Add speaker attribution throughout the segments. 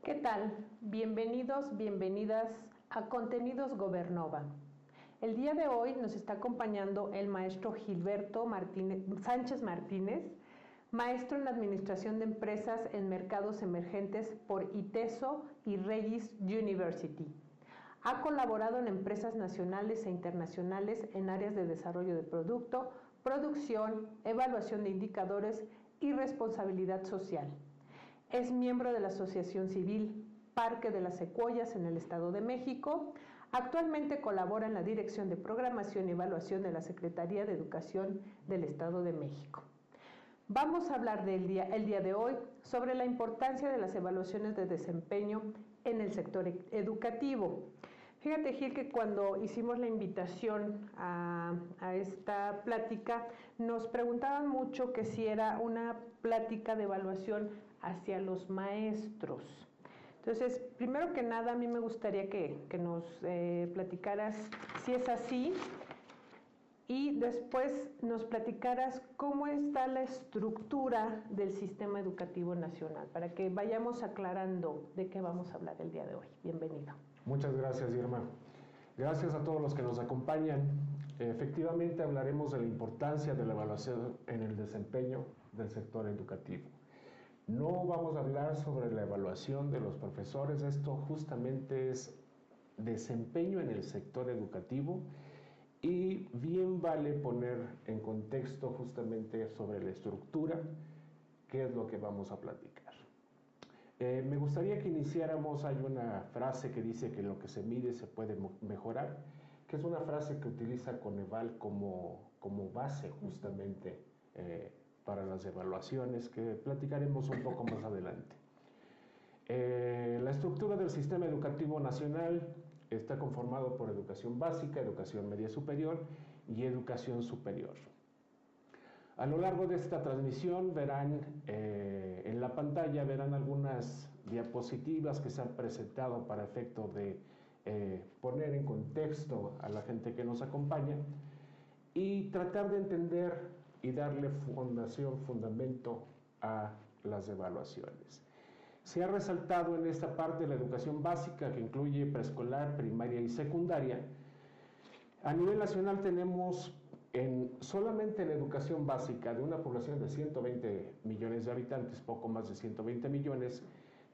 Speaker 1: ¿Qué tal? Bienvenidos, bienvenidas a Contenidos Gobernova. El día de hoy nos está acompañando el maestro Gilberto Sánchez Martínez, maestro en Administración de Empresas en Mercados Emergentes por ITESO y Regis University. Ha colaborado en empresas nacionales e internacionales en áreas de desarrollo de producto, producción, evaluación de indicadores y responsabilidad social. Es miembro de la Asociación Civil Parque de las Secuoyas en el Estado de México. Actualmente colabora en la Dirección de Programación y Evaluación de la Secretaría de Educación del Estado de México. Vamos a hablar el día de hoy sobre la importancia de las evaluaciones de desempeño en el sector educativo. Fíjate, Gil, que cuando hicimos la invitación a esta plática, nos preguntaban mucho que si era una plática de evaluación hacia los maestros. Entonces, primero que nada, a mí me gustaría que nos platicaras si es así, y después nos platicaras cómo está la estructura del sistema educativo nacional, para que vayamos aclarando de qué vamos a hablar el día de hoy. Bienvenido.
Speaker 2: Muchas gracias, Irma. Gracias a todos los que nos acompañan. Efectivamente, hablaremos de la importancia de la evaluación en el desempeño del sector educativo. No vamos a hablar sobre la evaluación de los profesores, esto justamente es desempeño en el sector educativo. Y bien vale poner en contexto justamente sobre la estructura, qué es lo que vamos a platicar. Me gustaría que iniciáramos, hay una frase que dice que lo que se mide se puede mejorar, que es una frase que utiliza Coneval como base justamente para las evaluaciones, que platicaremos un poco más adelante. La estructura del sistema educativo nacional está conformado por educación básica, educación media superior y educación superior. A lo largo de esta transmisión verán en la pantalla algunas diapositivas que se han presentado para efecto de poner en contexto a la gente que nos acompaña y tratar de entender y darle fundamento a las evaluaciones. Se ha resaltado en esta parte la educación básica, que incluye preescolar, primaria y secundaria. A nivel nacional tenemos solamente en educación básica, de una población de 120 millones de habitantes, poco más de 120 millones,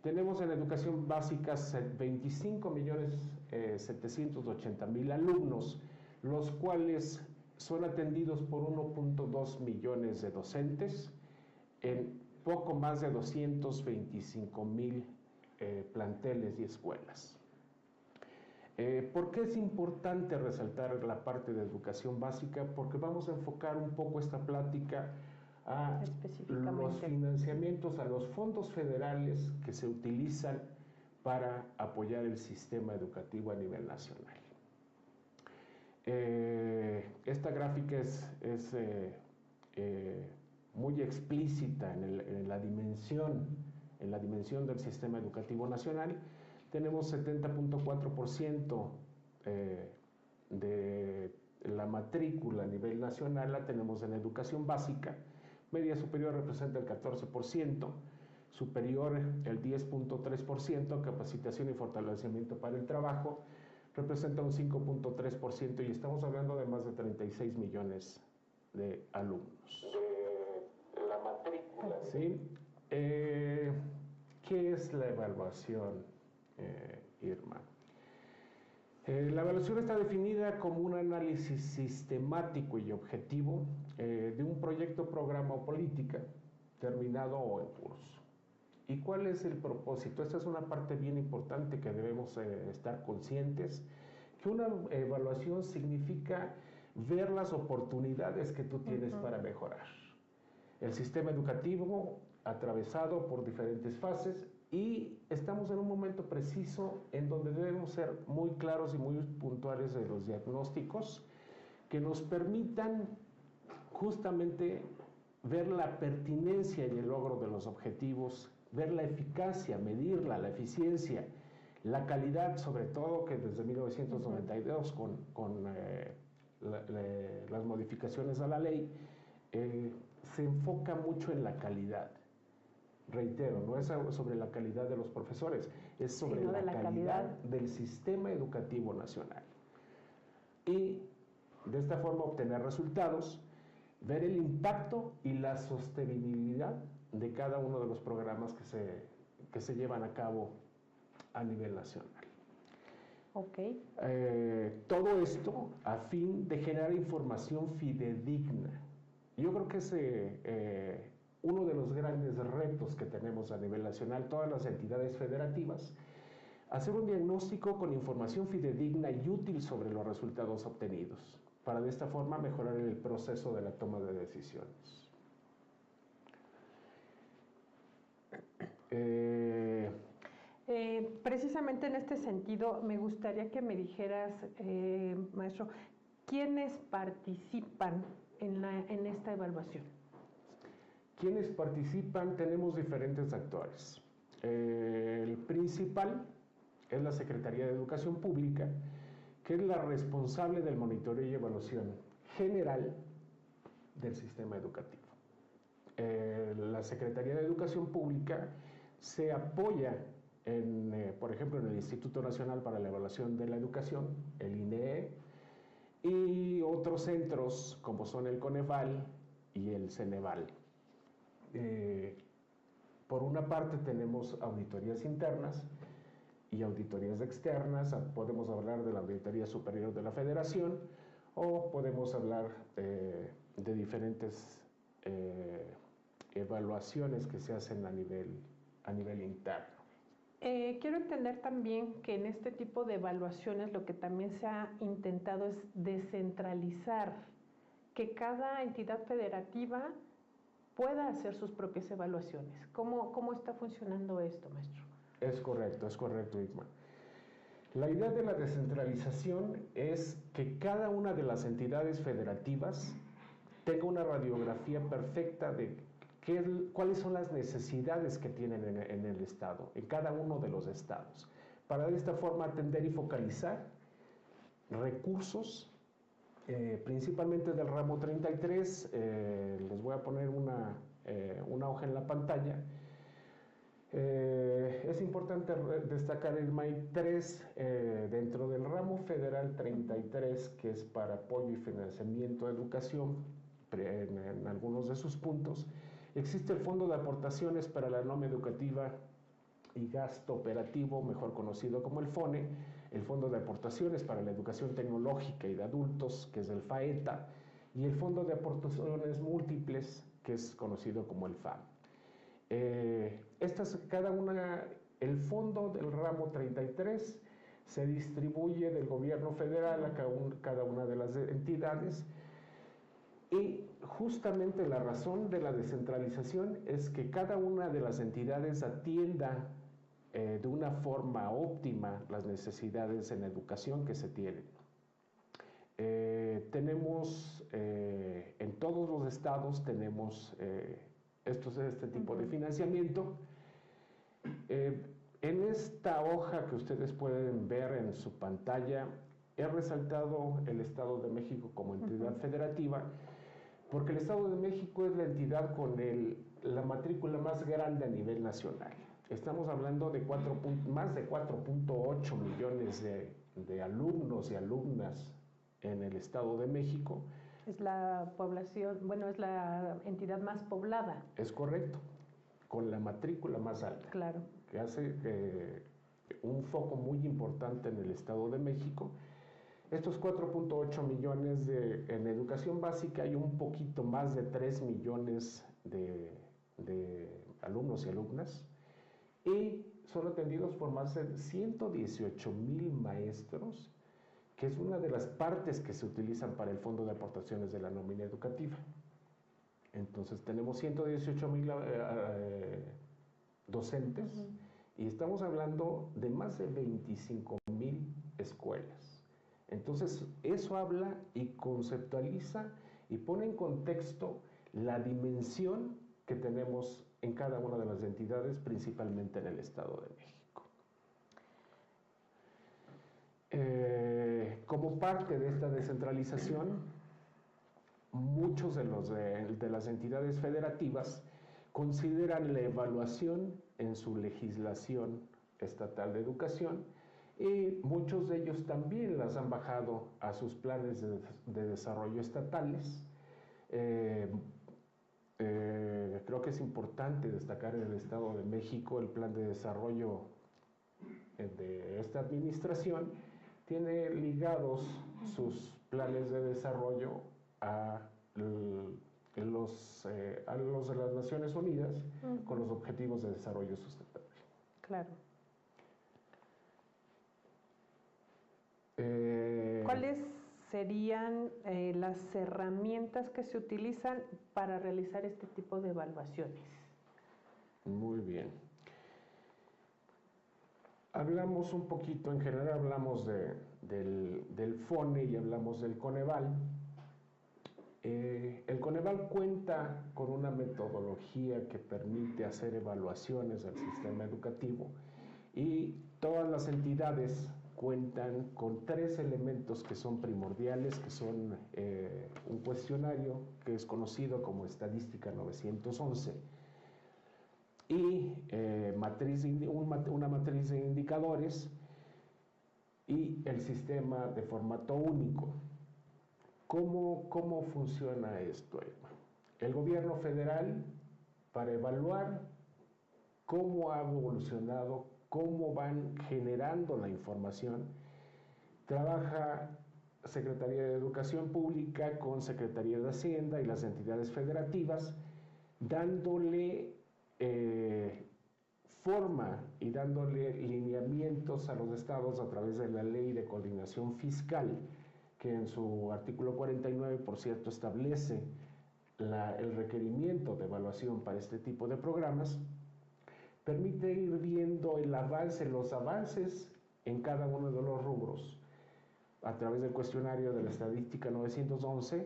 Speaker 2: tenemos en educación básica 25.780.000 alumnos, los cuales son atendidos por 1.2 millones de docentes en poco más de 225.000 planteles y escuelas. ¿Por qué es importante resaltar la parte de educación básica? Porque vamos a enfocar un poco esta plática a los financiamientos, a los fondos federales que se utilizan para apoyar el sistema educativo a nivel nacional. Esta gráfica es muy explícita en la dimensión del sistema educativo nacional. Tenemos 70.4% de la matrícula a nivel nacional, la tenemos en educación básica, media superior representa el 14%, superior el 10.3%, capacitación y fortalecimiento para el trabajo representa un 5.3% y estamos hablando de más de 36 millones de alumnos. La matrícula. ¿Sí? ¿Qué es la evaluación, Irma? La evaluación está definida como un análisis sistemático y objetivo de un proyecto, programa o política terminado o en curso. ¿Y cuál es el propósito? Esta es una parte bien importante que debemos estar conscientes, que una evaluación significa ver las oportunidades que tú tienes para mejorar. El sistema educativo atravesado por diferentes fases y estamos en un momento preciso en donde debemos ser muy claros y muy puntuales de los diagnósticos que nos permitan justamente ver la pertinencia y el logro de los objetivos, ver la eficacia, medirla, la eficiencia, la calidad, sobre todo que desde 1992 con las modificaciones a la ley se enfoca mucho en la calidad. Reitero, no es sobre la calidad de los profesores, es sobre
Speaker 1: sino
Speaker 2: la
Speaker 1: de la
Speaker 2: calidad del sistema educativo nacional. Y de esta forma obtener resultados, ver el impacto y la sostenibilidad de cada uno de los programas que se llevan a cabo a nivel nacional.
Speaker 1: Ok.
Speaker 2: Todo esto a fin de generar información fidedigna. Yo creo que es uno de los grandes retos que tenemos a nivel nacional, todas las entidades federativas, hacer un diagnóstico con información fidedigna y útil sobre los resultados obtenidos, para de esta forma mejorar el proceso de la toma de decisiones.
Speaker 1: Precisamente en este sentido, me gustaría que me dijeras, maestro, ¿quiénes participan en esta evaluación?
Speaker 2: ¿Quiénes participan? Tenemos diferentes actores. El principal es la Secretaría de Educación Pública, que es la responsable del monitoreo y evaluación general del sistema educativo. La Secretaría de Educación Pública se apoya por ejemplo, en el Instituto Nacional para la Evaluación de la Educación, el INEE, y otros centros como son el Coneval y el Ceneval. Por una parte tenemos auditorías internas y auditorías externas, podemos hablar de la Auditoría Superior de la Federación o podemos hablar de diferentes evaluaciones que se hacen a nivel interno.
Speaker 1: Quiero entender también que en este tipo de evaluaciones lo que también se ha intentado es descentralizar, que cada entidad federativa pueda hacer sus propias evaluaciones. ¿Cómo está funcionando esto, maestro?
Speaker 2: Es correcto, Irma. La idea de la descentralización es que cada una de las entidades federativas tenga una radiografía perfecta de cuáles son las necesidades que tienen en el Estado, en cada uno de los estados, para de esta forma atender y focalizar recursos, principalmente del ramo 33, les voy a poner una hoja en la pantalla. Es importante destacar, Irma, hay tres dentro del ramo federal 33, que es para apoyo y financiamiento de educación, en algunos de sus puntos. Existe el Fondo de Aportaciones para la Norma Educativa y Gasto Operativo, mejor conocido como el FONE, el Fondo de Aportaciones para la Educación Tecnológica y de Adultos, que es el FAETA, y el Fondo de Aportaciones Múltiples, que es conocido como el FAM. El fondo del ramo 33 se distribuye del gobierno federal a cada una de las entidades. Y justamente la razón de la descentralización es que cada una de las entidades atienda de una forma óptima las necesidades en educación que se tienen. Tenemos en todos los estados tenemos este tipo de financiamiento. En esta hoja que ustedes pueden ver en su pantalla, he resaltado el Estado de México como entidad federativa, porque el Estado de México es la entidad con la matrícula más grande a nivel nacional. Estamos hablando de más de 4.8 millones de alumnos y alumnas en el Estado de México.
Speaker 1: Es la población, es la entidad más poblada.
Speaker 2: Es correcto, con la matrícula más alta.
Speaker 1: Claro.
Speaker 2: Que hace un foco muy importante en el Estado de México. Estos 4.8 millones en educación básica, hay un poquito más de 3 millones de alumnos y alumnas, y son atendidos por más de 118,000 maestros, que es una de las partes que se utilizan para el Fondo de Aportaciones de la Nómina Educativa. Entonces tenemos 118,000 docentes, y estamos hablando de más de 25,000 escuelas. Entonces, eso habla y conceptualiza y pone en contexto la dimensión que tenemos en cada una de las entidades, principalmente en el Estado de México. Como parte de esta descentralización, muchos de las entidades federativas consideran la evaluación en su legislación estatal de educación y muchos de ellos también las han bajado a sus planes de desarrollo estatales. Creo que es importante destacar en el Estado de México el plan de desarrollo de esta administración tiene ligados sus planes de desarrollo a los de las Naciones Unidas con los Objetivos de Desarrollo Sustentable.
Speaker 1: Claro. ¿Cuáles serían las herramientas que se utilizan para realizar este tipo de evaluaciones?
Speaker 2: Muy bien. Hablamos un poquito, en general hablamos del FONE y hablamos del Coneval. El Coneval cuenta con una metodología que permite hacer evaluaciones del sistema educativo y todas las entidades cuentan con 3 elementos que son primordiales, que son un cuestionario que es conocido como Estadística 911 y una matriz de indicadores y el sistema de formato único. ¿Cómo funciona esto, Emma? El gobierno federal, para evaluar cómo ha evolucionado, cómo van generando la información, trabaja Secretaría de Educación Pública con Secretaría de Hacienda y las entidades federativas, dándole forma y dándole lineamientos a los estados a través de la Ley de Coordinación Fiscal, que en su artículo 49, por cierto, establece el requerimiento de evaluación para este tipo de programas, permite ir viendo los avances en cada uno de los rubros. A través del cuestionario de la Estadística 911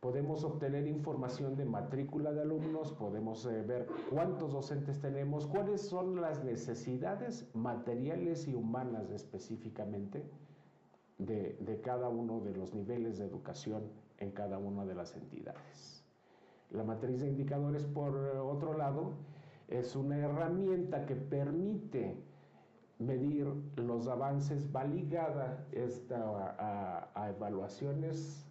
Speaker 2: podemos obtener información de matrícula de alumnos, podemos ver cuántos docentes tenemos, cuáles son las necesidades materiales y humanas específicamente de cada uno de los niveles de educación en cada una de las entidades. La matriz de indicadores, por otro lado, es una herramienta que permite medir los avances, va ligada a evaluaciones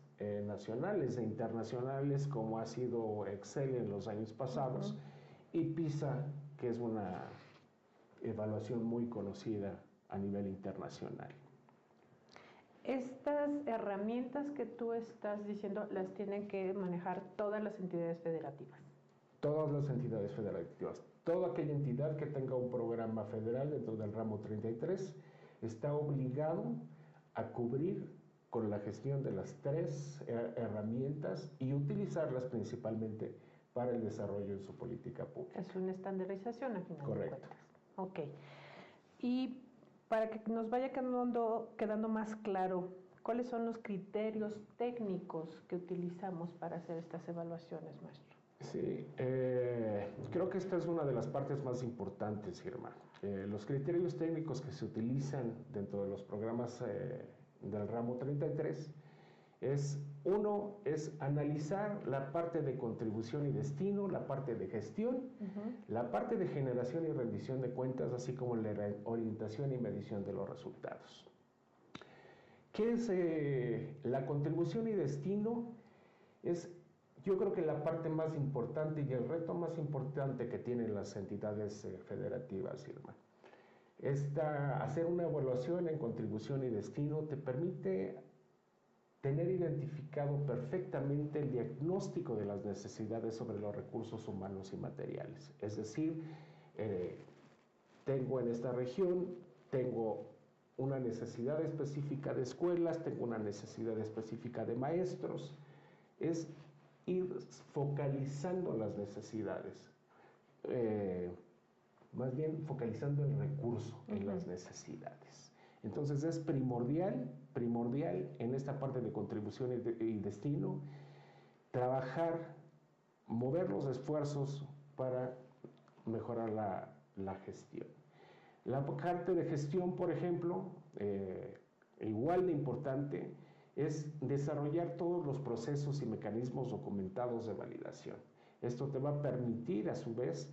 Speaker 2: nacionales e internacionales, como ha sido Excel en los años pasados, y PISA, que es una evaluación muy conocida a nivel internacional.
Speaker 1: Estas herramientas que tú estás diciendo las tienen que manejar todas las entidades federativas.
Speaker 2: Todas las entidades federativas. Toda aquella entidad que tenga un programa federal dentro del ramo 33 está obligado a cubrir con la gestión de las 3 herramientas y utilizarlas principalmente para el desarrollo de su política pública.
Speaker 1: Es una estandarización al final.
Speaker 2: Correcto.
Speaker 1: De cuentas. Ok. Y para que nos vaya quedando más claro, ¿cuáles son los criterios técnicos que utilizamos para hacer estas evaluaciones, maestro?
Speaker 2: Sí, creo que esta es una de las partes más importantes, Irma. Los criterios técnicos que se utilizan dentro de los programas del ramo 33 es analizar la parte de contribución y destino, la parte de gestión, la parte de generación y rendición de cuentas, así como la orientación y medición de los resultados. ¿Qué es la contribución y destino? Yo creo que la parte más importante y el reto más importante que tienen las entidades federativas, Irma. Hacer una evaluación en contribución y destino te permite tener identificado perfectamente el diagnóstico de las necesidades sobre los recursos humanos y materiales. Es decir, tengo en esta región, tengo una necesidad específica de escuelas, tengo una necesidad específica de maestros. Es ir focalizando las necesidades, más bien focalizando el recurso en las necesidades. Entonces es primordial en esta parte de contribución y destino, mover los esfuerzos para mejorar la gestión. La parte de gestión, por ejemplo, igual de importante, es desarrollar todos los procesos y mecanismos documentados de validación. Esto te va a permitir, a su vez,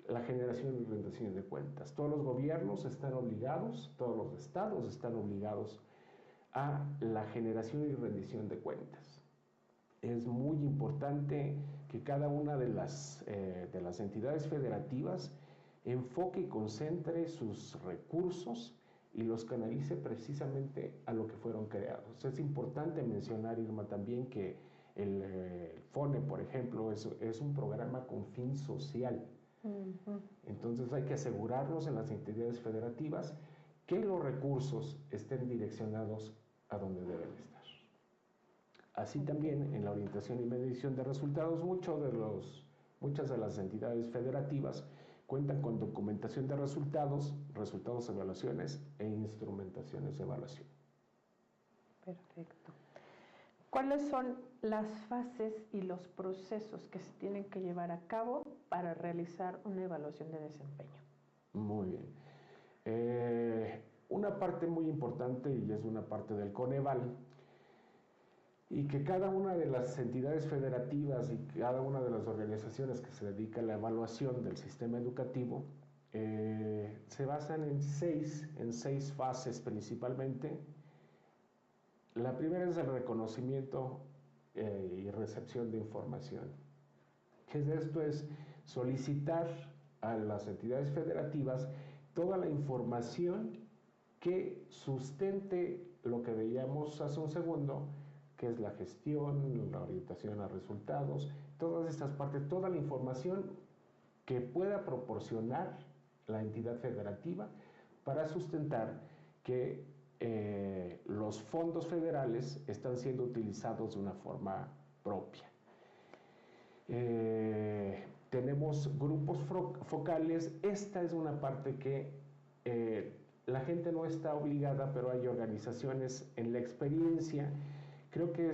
Speaker 2: la generación y rendición de cuentas. Todos los gobiernos están obligados, todos los estados están obligados a la generación y rendición de cuentas. Es muy importante que cada una de las entidades federativas enfoque y concentre sus recursos y los canalice precisamente a lo que fueron creados. Es importante mencionar, Irma, también que el FONE, por ejemplo, es un programa con fin social. Entonces hay que asegurarnos en las entidades federativas que los recursos estén direccionados a donde deben estar. Así también en la orientación y medición de resultados, muchas de las entidades federativas cuentan con documentación de resultados, evaluaciones e instrumentaciones de evaluación.
Speaker 1: Perfecto. ¿Cuáles son las fases y los procesos que se tienen que llevar a cabo para realizar una evaluación de desempeño?
Speaker 2: Muy bien. Una parte muy importante, y es una parte del Coneval, y que cada una de las entidades federativas y cada una de las organizaciones que se dedican a la evaluación del sistema educativo se basan en seis fases principalmente. La primera es el reconocimiento y recepción de información. ¿Qué es esto? Es solicitar a las entidades federativas toda la información que sustente lo que veíamos hace un segundo, que es la gestión, la orientación a resultados, todas estas partes, toda la información que pueda proporcionar la entidad federativa para sustentar que los fondos federales están siendo utilizados de una forma propia. Tenemos grupos focales. Esta es una parte que la gente no está obligada, pero hay organizaciones en la experiencia. Creo que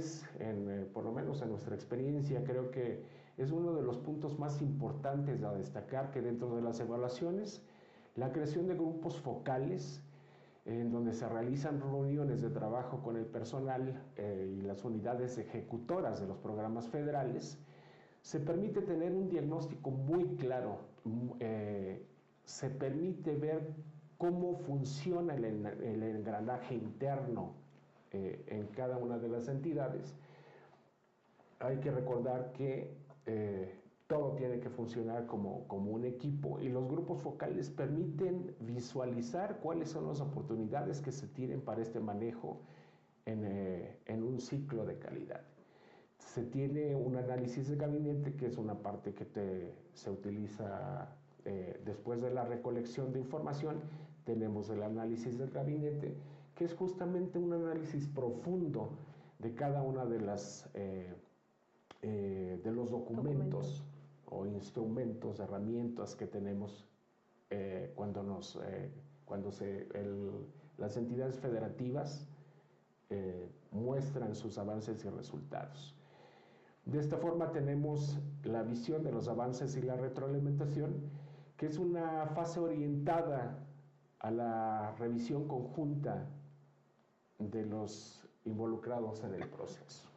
Speaker 2: por lo menos en nuestra experiencia, creo que es uno de los puntos más importantes a destacar, que dentro de las evaluaciones, la creación de grupos focales, en donde se realizan reuniones de trabajo con el personal y las unidades ejecutoras de los programas federales, se permite tener un diagnóstico muy claro, se permite ver cómo funciona el engranaje interno en cada una de las entidades. Hay que recordar que todo tiene que funcionar como un equipo, y los grupos focales permiten visualizar cuáles son las oportunidades que se tienen para este manejo en un ciclo de calidad. Se tiene un análisis de gabinete, que es una parte que se utiliza después de la recolección de información. Tenemos el análisis del gabinete, que es justamente un análisis profundo de cada una de los documentos o instrumentos, herramientas que tenemos cuando las entidades federativas muestran sus avances y resultados. De esta forma tenemos la visión de los avances y la retroalimentación, que es una fase orientada a la revisión conjunta de los involucrados en el proceso.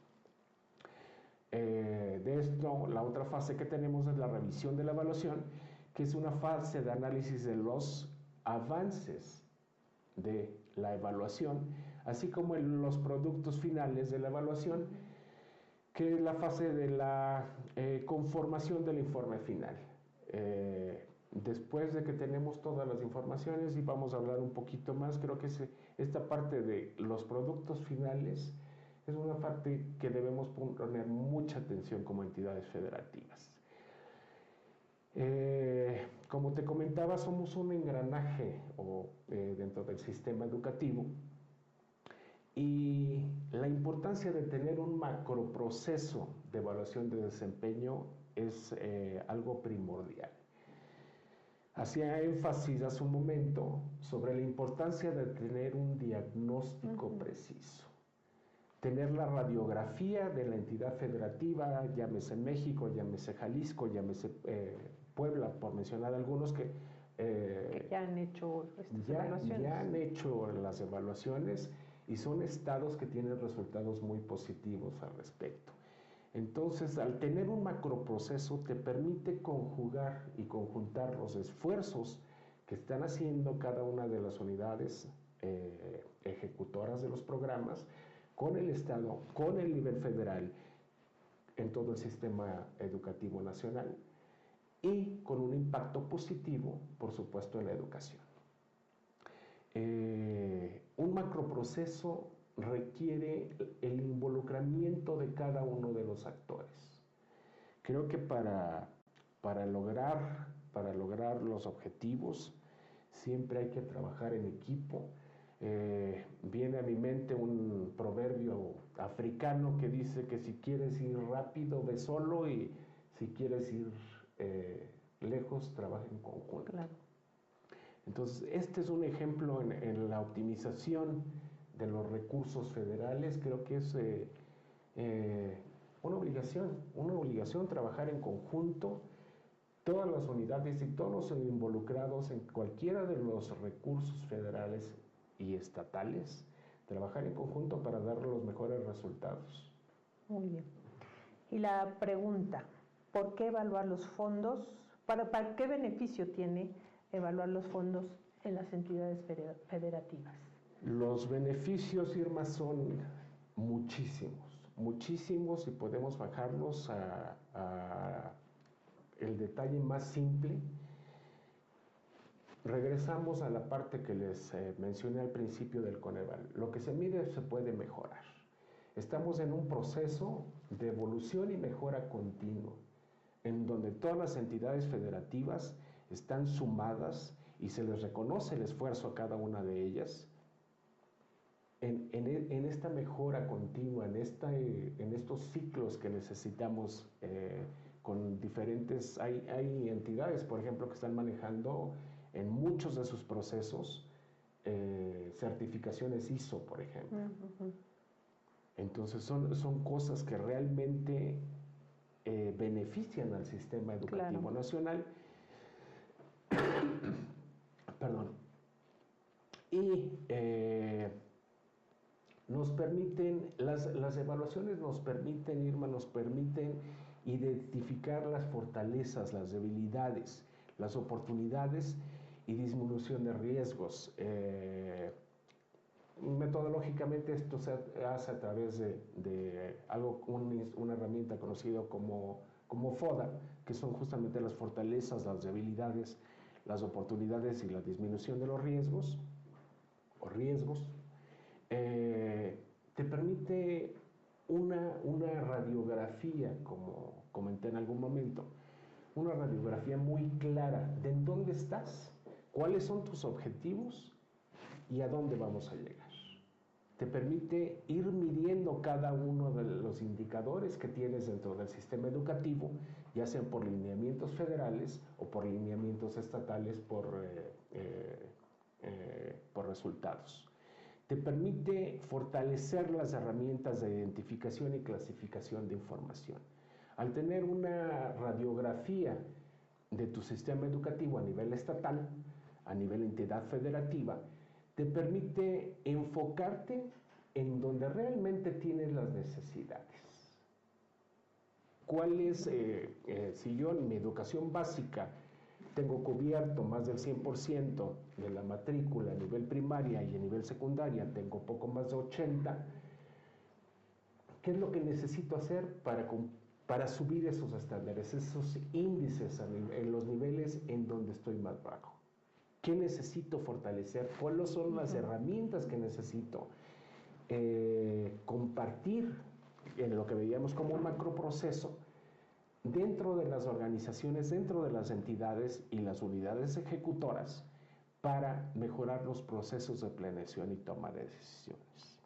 Speaker 2: De esto, la otra fase que tenemos es la revisión de la evaluación, que es una fase de análisis de los avances de la evaluación, así como los productos finales de la evaluación, que es la fase de la conformación del informe final. Después de que tenemos todas las informaciones, y vamos a hablar un poquito más, creo que esta parte de los productos finales es una parte que debemos poner mucha atención como entidades federativas. Como te comentaba, somos un engranaje dentro del sistema educativo, y la importancia de tener un macroproceso de evaluación de desempeño es algo primordial. Hacía énfasis hace un momento sobre la importancia de tener un diagnóstico preciso. Tener la radiografía de la entidad federativa, llámese México, llámese Jalisco, llámese Puebla, por mencionar algunos que
Speaker 1: ya han hecho estas evaluaciones.
Speaker 2: Ya han hecho las evaluaciones, y son estados que tienen resultados muy positivos al respecto. Entonces, al tener un macroproceso, te permite conjugar y conjuntar los esfuerzos que están haciendo cada una de las unidades ejecutoras de los programas con el Estado, con el nivel federal, en todo el sistema educativo nacional y con un impacto positivo, por supuesto, en la educación. Un macroproceso requiere el involucramiento de cada uno de los actores. Creo que para lograr los objetivos siempre hay que trabajar en equipo. Viene a mi mente un proverbio africano que dice que si quieres ir rápido, ve solo, y si quieres ir lejos, trabaja en conjunto. Claro. Entonces, este es un ejemplo en la optimización de los recursos federales. Creo que es una obligación trabajar en conjunto, todas las unidades y todos los involucrados en cualquiera de los recursos federales y estatales, trabajar en conjunto para dar los mejores resultados.
Speaker 1: Muy bien. Y la pregunta, ¿por qué evaluar los fondos? ¿Para qué beneficio tiene evaluar los fondos en las entidades federativas?
Speaker 2: Los beneficios, Irma, son muchísimos, y podemos bajarlos a el detalle más simple. Regresamos a la parte que les mencioné al principio del Coneval. Lo que se mide se puede mejorar. Estamos en un proceso de evolución y mejora continua, en donde todas las entidades federativas están sumadas y se les reconoce el esfuerzo a cada una de ellas en esta mejora continua, en estos ciclos que necesitamos con diferentes... Hay entidades, por ejemplo, que están manejando en muchos de sus procesos certificaciones ISO, por ejemplo. Entonces son cosas que realmente benefician al sistema educativo nacional. Perdón. Y nos permiten, las evaluaciones nos permiten, Irma, nos permiten identificar las fortalezas, las debilidades, las oportunidades y disminución de riesgos. Metodológicamente esto se hace a través de una herramienta conocida como FODA, que son justamente las fortalezas, las debilidades, las oportunidades y la disminución de los riesgos. Te permite una radiografía, como comenté en algún momento, una radiografía muy clara de en dónde estás, cuáles son tus objetivos y a dónde vamos a llegar. Te permite ir midiendo cada uno de los indicadores que tienes dentro del sistema educativo, ya sean por lineamientos federales o por lineamientos estatales por resultados. Te permite fortalecer las herramientas de identificación y clasificación de información. Al tener una radiografía de tu sistema educativo a nivel estatal, a nivel entidad federativa, te permite enfocarte en donde realmente tienes las necesidades. ¿Cuál es, si yo en mi educación básica tengo cubierto más del 100% de la matrícula a nivel primaria y a nivel secundaria tengo poco más de 80%, ¿qué es lo que necesito hacer para subir esos estándares, esos índices en los niveles en donde estoy más bajo? ¿Qué necesito fortalecer? ¿Cuáles son las herramientas que necesito compartir en lo que veíamos como un macroproceso dentro de las organizaciones, dentro de las entidades y las unidades ejecutoras para mejorar los procesos de planeación y toma de decisiones?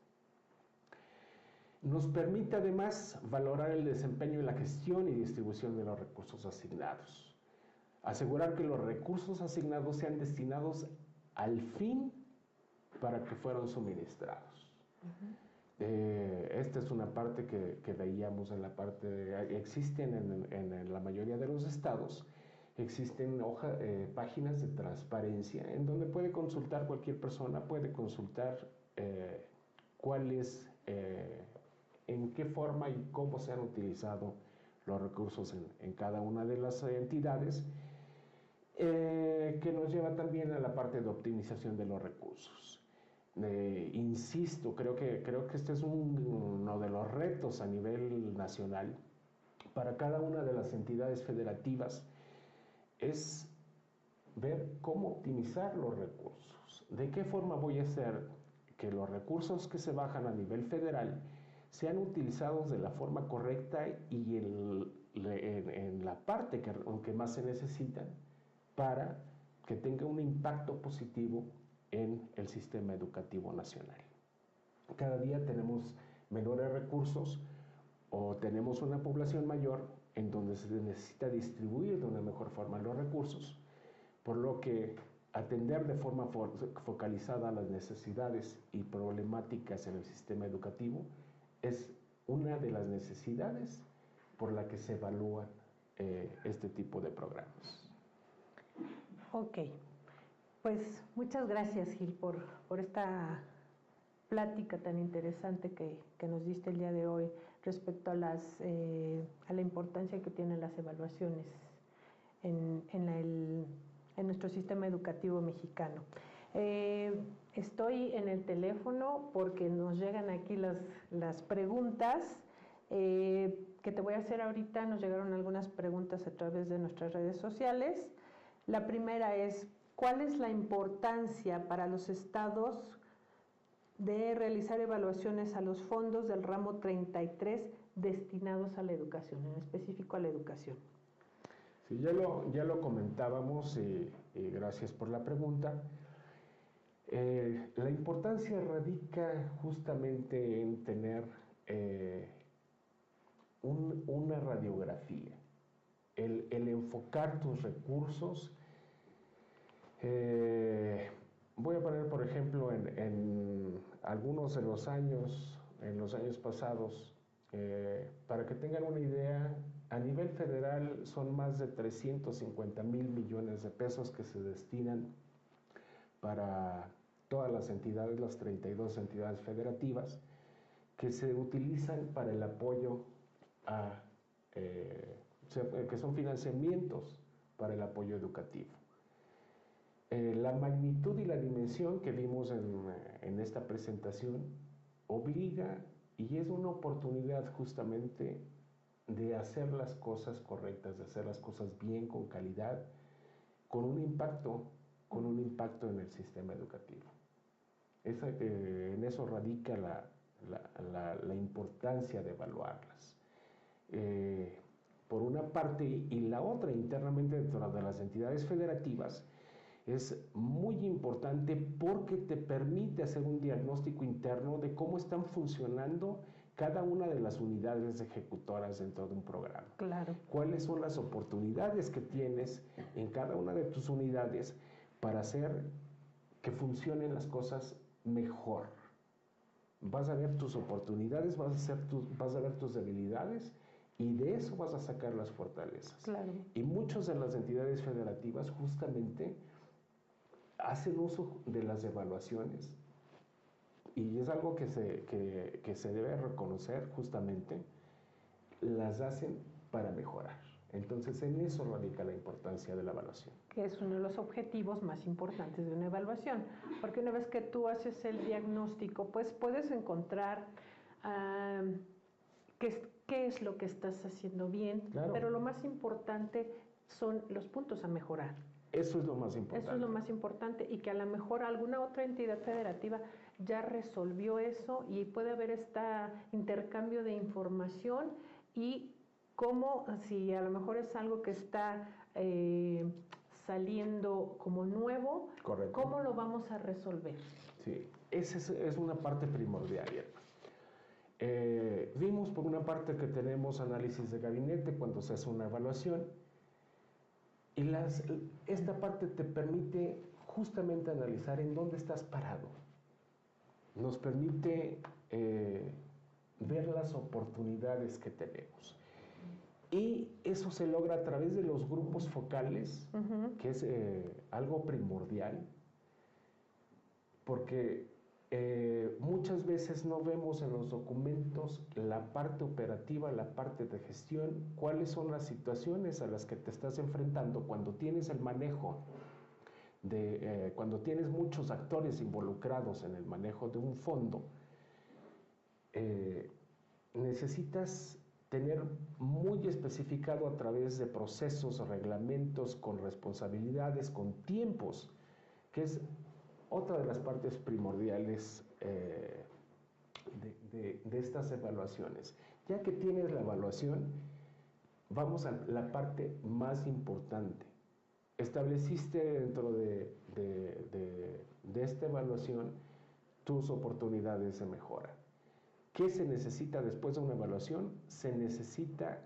Speaker 2: Nos permite además valorar el desempeño y la gestión y distribución de los recursos asignados. Asegurar que los recursos asignados sean destinados al fin para que fueron suministrados. Esta es una parte que veíamos en la parte existen en la mayoría de los estados, existen páginas de transparencia en donde puede consultar cualquier persona, puede consultar cuál es en qué forma y cómo se han utilizado los recursos en cada una de las entidades, que nos lleva también a la parte de optimización de los recursos. Insisto, creo que este es uno de los retos a nivel nacional para cada una de las entidades federativas, es ver cómo optimizar los recursos. ¿De qué forma voy a hacer que los recursos que se bajan a nivel federal sean utilizados de la forma correcta y en la parte que más se necesitan para que tenga un impacto positivo en el sistema educativo nacional? Cada día tenemos menores recursos o tenemos una población mayor en donde se necesita distribuir de una mejor forma los recursos, por lo que atender de forma focalizada las necesidades y problemáticas en el sistema educativo es una de las necesidades por la que se evalúan este tipo de programas.
Speaker 1: Ok, pues muchas gracias, Gil, por esta plática tan interesante que nos diste el día de hoy respecto a la importancia que tienen las evaluaciones en nuestro sistema educativo mexicano. Estoy en el teléfono porque nos llegan aquí las preguntas que te voy a hacer ahorita. Nos llegaron algunas preguntas a través de nuestras redes sociales. La primera es, ¿cuál es la importancia para los estados de realizar evaluaciones a los fondos del ramo 33 destinados a la educación, en específico a la educación?
Speaker 2: Sí, ya lo comentábamos y gracias por la pregunta. La importancia radica justamente en tener una radiografía, el enfocar tus recursos. Voy a poner, por ejemplo, en algunos de los años, en los años pasados, para que tengan una idea, a nivel federal son más de 350,000 millones de pesos que se destinan para todas las entidades, las 32 entidades federativas, que se utilizan para el apoyo que son financiamientos para el apoyo educativo. La magnitud y la dimensión que vimos en esta presentación obliga y es una oportunidad justamente de hacer las cosas correctas, de hacer las cosas bien, con calidad, con un impacto en el sistema educativo. En eso radica la importancia de evaluarlas. Por una parte, y la otra internamente dentro de las entidades federativas, es muy importante porque te permite hacer un diagnóstico interno de cómo están funcionando cada una de las unidades ejecutoras dentro de un programa.
Speaker 1: Claro.
Speaker 2: ¿Cuáles son las oportunidades que tienes en cada una de tus unidades para hacer que funcionen las cosas mejor? Vas a ver tus oportunidades, vas a ver tus debilidades y de eso vas a sacar las fortalezas.
Speaker 1: Claro.
Speaker 2: Y muchas de las entidades federativas justamente hacen uso de las evaluaciones y es algo que se debe reconocer justamente, las hacen para mejorar. Entonces en eso radica la importancia de la evaluación.
Speaker 1: Que es uno de los objetivos más importantes de una evaluación, porque una vez que tú haces el diagnóstico, pues puedes encontrar qué es lo que estás haciendo bien,
Speaker 2: claro,
Speaker 1: pero lo más importante son los puntos a mejorar.
Speaker 2: Eso es lo más importante.
Speaker 1: Eso es lo más importante y que a lo mejor alguna otra entidad federativa ya resolvió eso y puede haber este intercambio de información y cómo, si a lo mejor es algo que está saliendo como nuevo,
Speaker 2: correcto,
Speaker 1: ¿cómo lo vamos a resolver?
Speaker 2: Sí, esa es una parte primordial. Vimos por una parte que tenemos análisis de gabinete cuando se hace una evaluación y esta parte te permite justamente analizar en dónde estás parado. Nos permite ver las oportunidades que tenemos. Y eso se logra a través de los grupos focales, que es algo primordial, porque muchas veces no vemos en los documentos la parte operativa, la parte de gestión, cuáles son las situaciones a las que te estás enfrentando cuando tienes el manejo cuando tienes muchos actores involucrados en el manejo de un fondo. Necesitas tener muy especificado a través de procesos, reglamentos, con responsabilidades, con tiempos, que es otra de las partes primordiales de estas evaluaciones. Ya que tienes la evaluación, vamos a la parte más importante. Estableciste dentro de esta evaluación tus oportunidades de mejora. ¿Qué se necesita después de una evaluación? Se necesita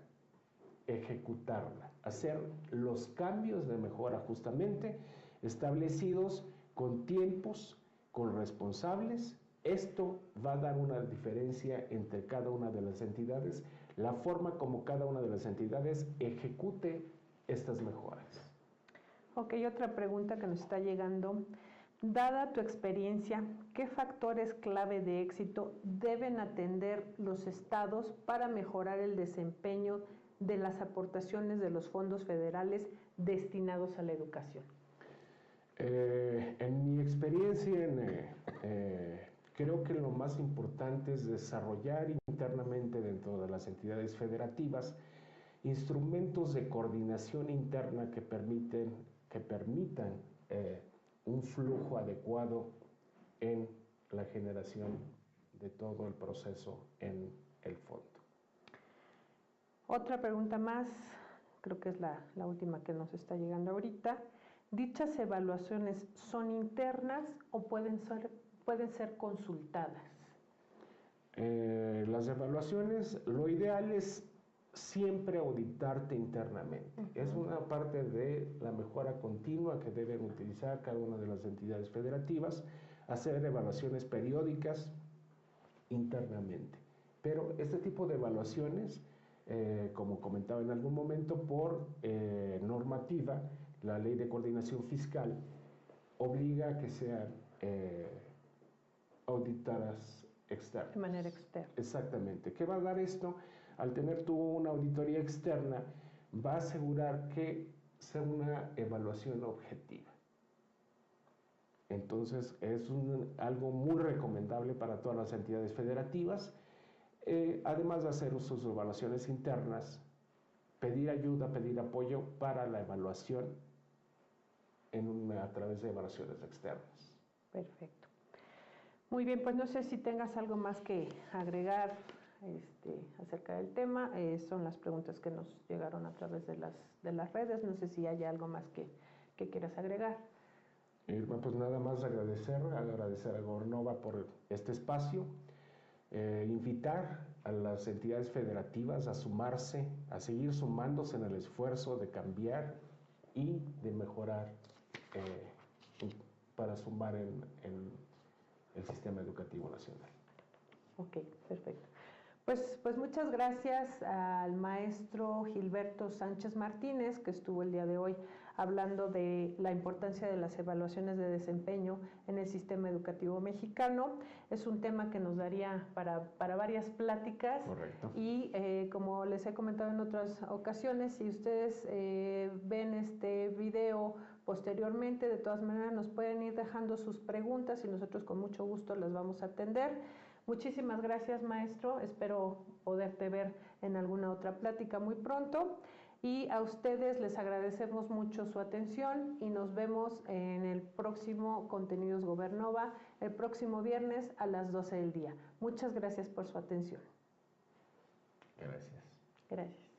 Speaker 2: ejecutarla, hacer los cambios de mejora justamente establecidos con tiempos, con responsables. Esto va a dar una diferencia entre cada una de las entidades, la forma como cada una de las entidades ejecute estas mejoras.
Speaker 1: Ok, otra pregunta que nos está llegando. Dada tu experiencia, ¿qué factores clave de éxito deben atender los estados para mejorar el desempeño de las aportaciones de los fondos federales destinados a la educación?
Speaker 2: En mi experiencia, creo que lo más importante es desarrollar internamente dentro de las entidades federativas instrumentos de coordinación interna que permitan un flujo adecuado en la generación de todo el proceso en el fondo.
Speaker 1: Otra pregunta más, creo que es la última que nos está llegando ahorita. ¿Dichas evaluaciones son internas o pueden ser consultadas?
Speaker 2: Las evaluaciones, lo ideal es siempre auditarte internamente. Es una parte de la mejora continua que deben utilizar cada una de las entidades federativas, hacer evaluaciones periódicas internamente. Pero este tipo de evaluaciones, como comentaba en algún momento, por normativa, la Ley de Coordinación Fiscal obliga a que sean auditadas externas.
Speaker 1: De manera externa.
Speaker 2: Exactamente. ¿Qué va a dar esto? Al tener tú una auditoría externa, va a asegurar que sea una evaluación objetiva. Entonces, es algo muy recomendable para todas las entidades federativas. Además de hacer sus evaluaciones internas, pedir ayuda, pedir apoyo para la evaluación a través de evaluaciones externas.
Speaker 1: Perfecto. Muy bien, pues no sé si tengas algo más que agregar acerca del tema. Son las preguntas que nos llegaron a través de las redes. No sé si hay algo más que quieras agregar.
Speaker 2: Irma, pues nada más agradecer a Gobernova por este espacio, invitar a las entidades federativas a sumarse, a seguir sumándose en el esfuerzo de cambiar y de mejorar para sumar en el sistema educativo nacional.
Speaker 1: Ok, perfecto. Pues muchas gracias al maestro Gilberto Sánchez Martínez, que estuvo el día de hoy hablando de la importancia de las evaluaciones de desempeño en el sistema educativo mexicano. Es un tema que nos daría para varias pláticas.
Speaker 2: Correcto.
Speaker 1: Y como les he comentado en otras ocasiones, si ustedes ven este video posteriormente, de todas maneras nos pueden ir dejando sus preguntas y nosotros con mucho gusto las vamos a atender. Muchísimas gracias, maestro. Espero poderte ver en alguna otra plática muy pronto. Y a ustedes les agradecemos mucho su atención y nos vemos en el próximo Contenidos Gobernova, el próximo viernes a las 12 del día. Muchas gracias por su atención.
Speaker 2: Gracias.
Speaker 1: Gracias.